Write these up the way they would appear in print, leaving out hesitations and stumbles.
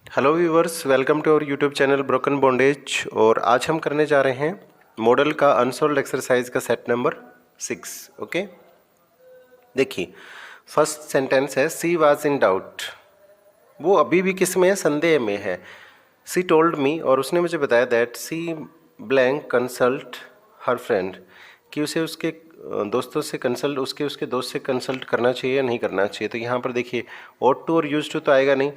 Hello viewers, welcome to our YouTube channel Broken Bondage. और आज हम करने जा रहे हैं मॉडल का अनसॉल्व्ड एक्सरसाइज का सेट नंबर 6। ओके, देखिए फर्स्ट सेंटेंस है सी वाज इन डाउट। वो अभी भी किस में है? संदेह में है। सी टोल्ड मी, और उसने मुझे बताया that she blank consult her friend, कि उसे उसके दोस्तों से कंसल्ट उसके उसके दोस्त से कंसल्ट करना चाहिए या नहीं करना चाहिए। तो यहाँ पर देखिए ought to और यूज टू तो आएगा नहीं,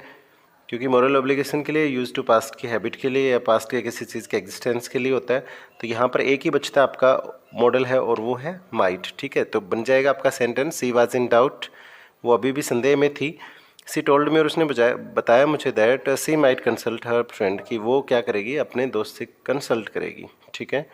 क्योंकि मॉरल ऑब्लिगेशन के लिए यूज टू पास्ट की हैबिट के लिए या पास्ट के किसी चीज़ के एग्जिस्टेंस के लिए होता है। तो यहाँ पर एक ही बचता आपका मॉडल है और वो है माइट। ठीक है, तो बन जाएगा आपका sentence she was in doubt, वो अभी भी संदेह में थी। सी टोल्ड मी, और उसने बताया मुझे that she might consult her friend, कि वो क्या करेगी? अपने दोस्त से कंसल्ट करेगी। ठीक है।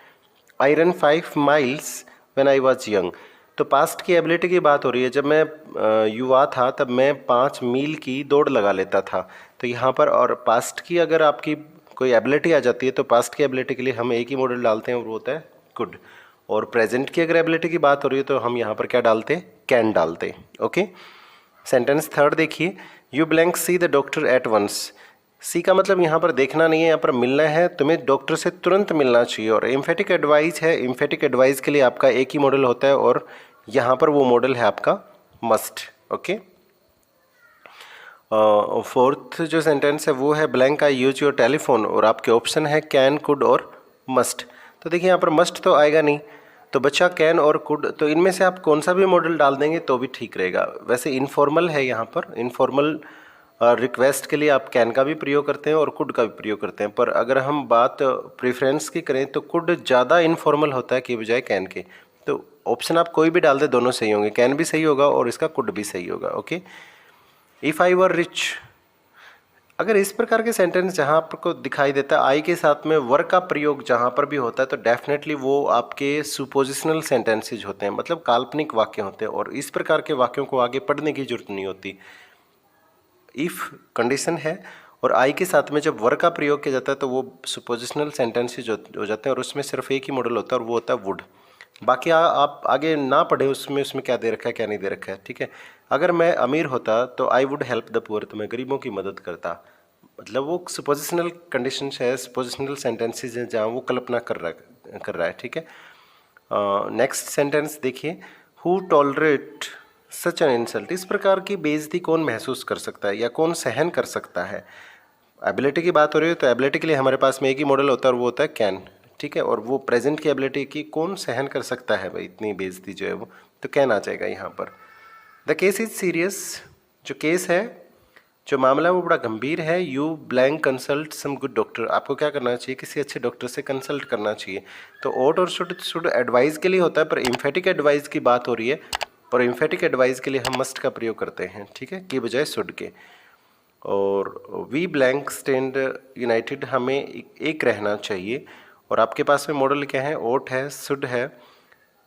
I run 5 miles when I was young. तो पास्ट की एबिलिटी की बात हो रही है। जब मैं युवा था तब मैं 5 मील की दौड़ लगा लेता था। तो यहाँ पर और पास्ट की अगर आपकी कोई एबिलिटी आ जाती है तो पास्ट की एबिलिटी के लिए हम एक ही मॉडल डालते हैं और वो होता है कुड। और प्रेजेंट की अगर एबिलिटी की बात हो रही है तो हम यहाँ पर क्या डालते हैं? कैन डालते हैं। ओके, सेंटेंस थर्ड देखिए, you blank see the doctor at once. See का मतलब यहाँ पर देखना नहीं है, यहाँ पर मिलना है। तुम्हें डॉक्टर से तुरंत मिलना चाहिए। और एम्फेटिक एडवाइस है, एम्फेटिक एडवाइस के लिए आपका एक ही मॉडल होता है और यहाँ पर वो मॉडल है आपका मस्ट। ओके, फोर्थ जो सेंटेंस है वो है blank I use your telephone, और आपके ऑप्शन है कैन, कुड और मस्ट। तो देखिए यहाँ पर मस्ट तो आएगा नहीं, तो बच्चा कैन और कुड। तो इनमें से आप कौन सा भी मॉडल डाल देंगे तो भी ठीक रहेगा। वैसे इनफॉर्मल है, यहाँ पर इनफॉर्मल रिक्वेस्ट के लिए आप कैन का भी प्रयोग करते हैं और कुड का भी प्रयोग करते हैं। पर अगर हम बात प्रेफरेंस की करें तो कुड ज़्यादा इनफॉर्मल होता है कि बजाय कैन के। तो ऑप्शन आप कोई भी डाल दे, दोनों सही होंगे, कैन भी सही होगा और इसका कुड भी सही होगा। Okay, if I were rich. अगर इस प्रकार के सेंटेंस जहाँ आपको दिखाई देता है आई के साथ में वर का प्रयोग जहाँ पर भी होता है तो डेफिनेटली वो आपके सुपोजिशनल सेंटेंसेज होते हैं, मतलब काल्पनिक वाक्य होते हैं। और इस प्रकार के वाक्यों को आगे पढ़ने की जरूरत नहीं होती। इफ़ कंडीशन है और आई के साथ में जब वर का प्रयोग किया जाता है तो वो सुपोजिशनल सेंटेंसेज हो जाते हैं और उसमें सिर्फ एक ही मॉडल होता है और वो होता है वुड। बाकी आप आगे ना पढ़े उसमें क्या दे रखा है क्या नहीं दे रखा है। ठीक है, अगर मैं अमीर होता तो I would help the poor, तो मैं गरीबों की मदद करता। मतलब वो सुपोजिशनल कंडीशन है, सुपोजिशनल सेंटेंसेज हैं जहाँ वो कल्पना कर रहा है। ठीक है, नेक्स्ट सेंटेंस देखिए, who tolerate such an insult. इस प्रकार की बेइज्जती कौन महसूस कर सकता है या कौन सहन कर सकता है? एबिलिटी की बात हो रही है तो एबिलिटी के लिए हमारे पास में एक ही मॉडल होता है और वो होता है कैन। ठीक है, और वो प्रेजेंट की एबिलिटी की कौन सहन कर सकता है भाई इतनी बेइज्जती जो है वो, तो कैन आ जाएगा यहाँ पर। The case is serious. जो केस है, जो मामला है वो बड़ा गंभीर है। You blank consult some good doctor. आपको क्या करना चाहिए? किसी अच्छे डॉक्टर से कंसल्ट करना चाहिए। तो ओट और शुड एडवाइस के लिए होता है, पर इम्फेटिक एडवाइस की बात हो रही है और इम्फेटिक एडवाइस के लिए हम मस्ट का प्रयोग करते हैं। ठीक है, की बजाय शुड के। और वी ब्लैंक स्टैंड यूनाइटेड, हमें एक रहना चाहिए। और आपके पास में मॉडल क्या है? ओट है, शुड है,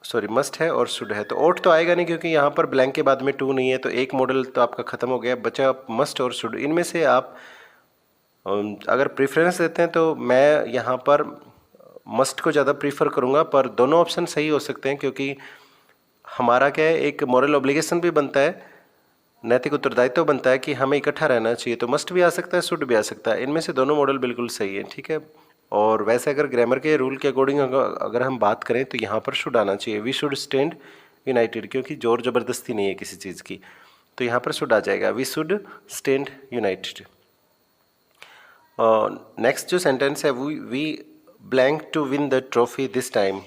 सॉरी मस्ट है और शुड है। तो ओट तो आएगा नहीं क्योंकि यहाँ पर ब्लैंक के बाद में टू नहीं है, तो एक मॉडल तो आपका खत्म हो गया, बचा मस्ट और शुड। इनमें से आप अगर प्रेफरेंस देते हैं तो मैं यहाँ पर मस्ट को ज़्यादा प्रीफर करूँगा, पर दोनों ऑप्शन सही हो सकते हैं क्योंकि हमारा क्या है, एक मॉरल ऑब्लिगेशन भी बनता है, नैतिक उत्तरदायित्व बनता है कि हमें इकट्ठा रहना चाहिए। तो मस्ट भी आ सकता है, शुड भी आ सकता है, इनमें से दोनों मॉडल बिल्कुल सही है। ठीक है, और वैसे अगर ग्रामर के रूल के अकॉर्डिंग अगर हम बात करें तो यहाँ पर शुड आना चाहिए। वी शुड स्टैंड यूनाइटेड, क्योंकि जोर ज़बरदस्ती नहीं है किसी चीज़ की, तो यहाँ पर शुड आ जाएगा। We should stand united. Next जो सेंटेंस है, we blank to win the trophy this time.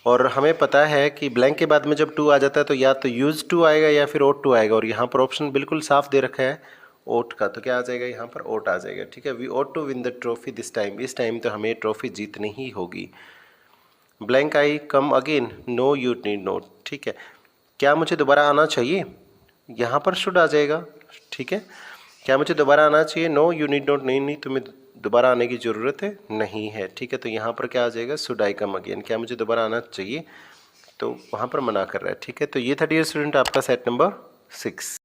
और हमें पता है कि ब्लैंक के बाद में जब टू आ जाता है तो या तो यूज टू आएगा या फिर ओट टू आएगा, और यहाँ पर ऑप्शन बिल्कुल साफ दे रखा है ओट का, तो क्या आ जाएगा? यहाँ पर ओट आ जाएगा। ठीक है, we ought to win the trophy this time. इस टाइम तो हमें ट्रॉफी जीतनी ही होगी। Blank I come again, no you need not. ठीक है, क्या मुझे दोबारा आना चाहिए? यहाँ पर शुड आ जाएगा। ठीक है, क्या मुझे दोबारा आना चाहिए? नो यू नीड नॉट, नहीं तुम्हें दोबारा आने की ज़रूरत है नहीं है। ठीक है, तो यहाँ पर क्या आ जाएगा? Should I come again. क्या मुझे दोबारा आना चाहिए? तो वहाँ पर मना कर रहा है। ठीक है, तो ये था डियर स्टूडेंट आपका सेट नंबर 6।